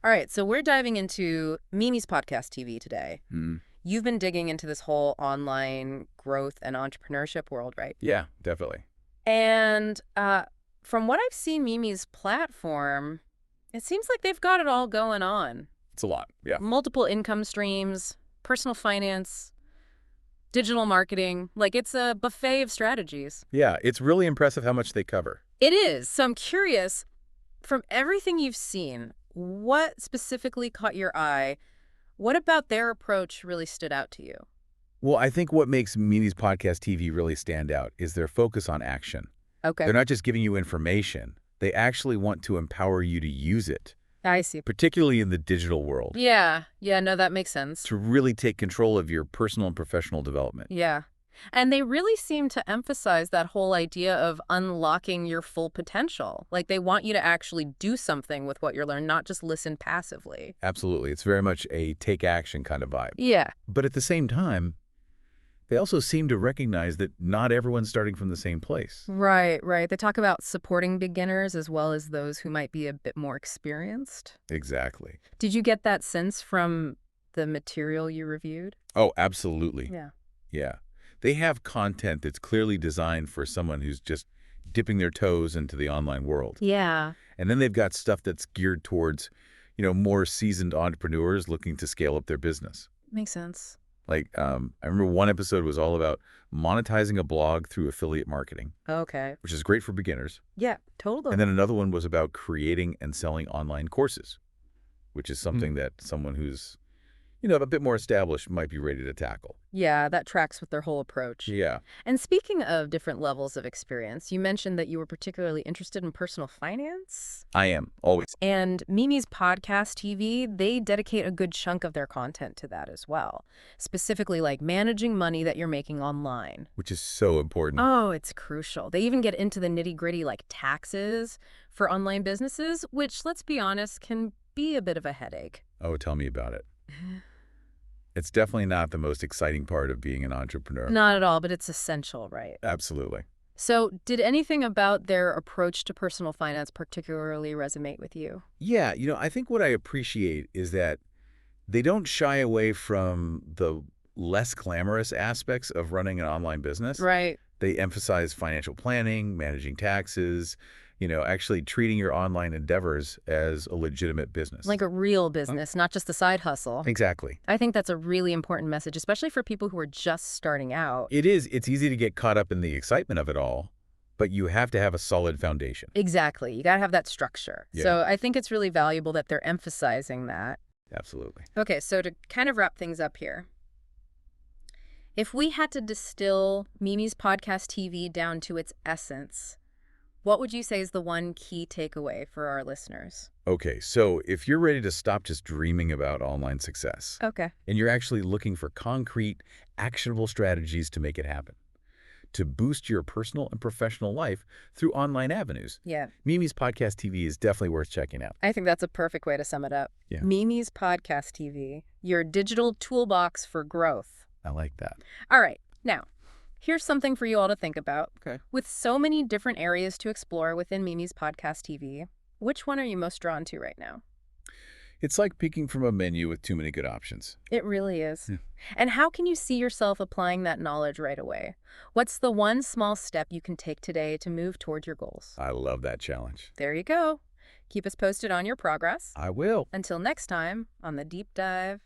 All right, so we're diving into Mimi's Podcast TV today. Mm. You've been digging into this whole online growth and entrepreneurship world, right? Yeah, definitely. And from what I've seen Mimi's platform, it seems like they've got it all going on. It's a lot. Yeah. Multiple income streams, personal finance, digital marketing. Like, it's a buffet of strategies. Yeah, it's really impressive how much they cover. It is. So I'm curious, from everything you've seen, what specifically caught your eye? What about their approach really stood out to you? Well, I think what makes Mimi's Podcast TV really stand out is their focus on action. Okay. They're not just giving you information. They actually want to empower you to use it, I see. particularly in the digital world, Yeah, no, that makes sense. to really take control of your personal and professional development. Yeah. And they really seem to emphasize that whole idea of unlocking your full potential. Like, they want you to actually do something with what you're learning, not just listen passively. Absolutely. It's very much a take action kind of vibe. Yeah. But at the same time, they also seem to recognize that not everyone's starting from the same place. Right. They talk about supporting beginners as well as those who might be a bit more experienced. Exactly. Did you get that sense from the material you reviewed? Oh, absolutely. Yeah. Yeah. They have content that's clearly designed for someone who's just dipping their toes into the online world. Yeah. And then they've got stuff that's geared towards, more seasoned entrepreneurs looking to scale up their business. Makes sense. Like, I remember one episode was all about monetizing a blog through affiliate marketing, Okay. which is great for beginners. Yeah, totally. And then another one was about creating and selling online courses, which is something that someone who's, a bit more established might be ready to tackle. Yeah, that tracks with their whole approach. Yeah. And speaking of different levels of experience, you mentioned that you were particularly interested in personal finance. I am, always. And Mimi's Podcast TV, they dedicate a good chunk of their content to that as well. Specifically, like managing money that you're making online. Which is so important. Oh, it's crucial. They even get into the nitty-gritty like taxes for online businesses, which, let's be honest, can be a bit of a headache. Oh, tell me about it. It's definitely not the most exciting part of being an entrepreneur. Not at all, but it's essential, right? Absolutely. So, did anything about their approach to personal finance particularly resonate with you? Yeah, I think what I appreciate is that they don't shy away from the less glamorous aspects of running an online business. Right. They emphasize financial planning, managing taxes, actually treating your online endeavors as a legitimate business. Like a real business, not just a side hustle. Exactly. I think that's a really important message, especially for people who are just starting out. It is. It's easy to get caught up in the excitement of it all, but you have to have a solid foundation. Exactly. You got to have that structure. Yeah. So I think it's really valuable that they're emphasizing that. Absolutely. Okay, so to kind of wrap things up here, if we had to distill Mimi's Podcast TV down to its essence, what would you say is the one key takeaway for our listeners? Okay, so if you're ready to stop just dreaming about online success, Okay. and you're actually looking for concrete, actionable strategies to make it happen, to boost your personal and professional life through online avenues, Yeah, Mimi's Podcast TV is definitely worth checking out. I think that's a perfect way to sum it up. Yeah. Mimi's Podcast TV, your digital toolbox for growth. I like that. All right, now, here's something for you all to think about. Okay. With so many different areas to explore within Mimi's Podcast TV, which one are you most drawn to right now? It's like picking from a menu with too many good options. It really is. Yeah. And how can you see yourself applying that knowledge right away? What's the one small step you can take today to move toward your goals? I love that challenge. There you go. Keep us posted on your progress. I will. Until next time on The Deep Dive.